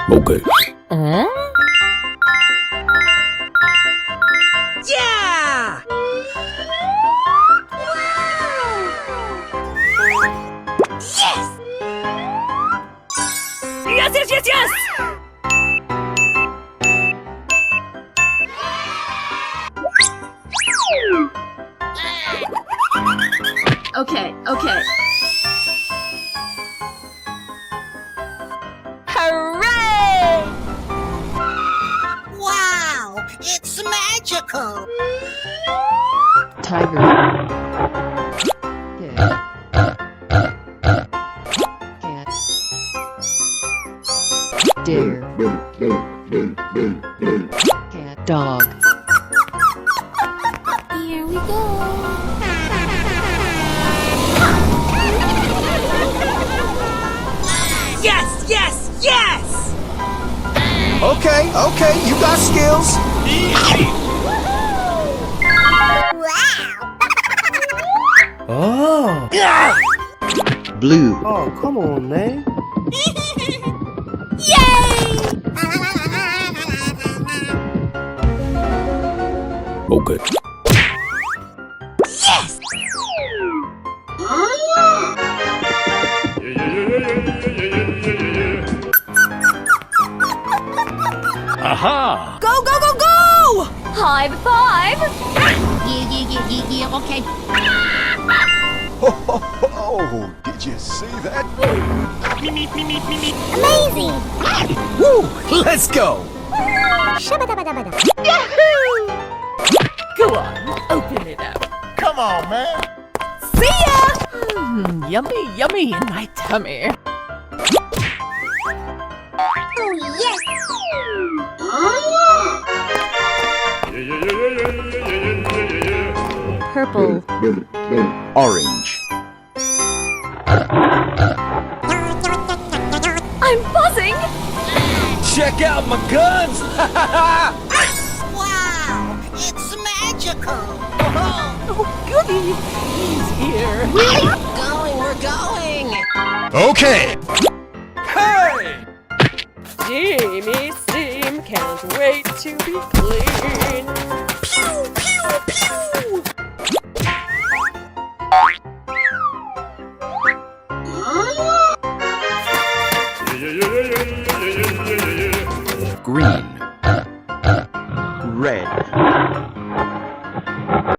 Okay. Yeah! Yes! Yes, yes, yes, yes! Okay. Hooray! Wow! It's magical! Tiger. Cat. Deer. Cat. Dog. Here we go. Yes, yes, yes! Okay, you got skills. Oh. Blue. Oh, come on, man. Yay! Okay. Yes! Aha! Go, go, go, go! High five. Yeah, okay. Oh, did you see that? Amazing! Woo! Let's go. Go on, open it up. Come on, man. See ya! Yummy, yummy in my tummy. Oh, yes! Purple. Orange. I'm buzzing. Check out my guns. Wow! It's magical! Oh, goody, he's here. We're going! Okay. Hey! Steamy steam, can't wait to be clean. Pew, pew, pew!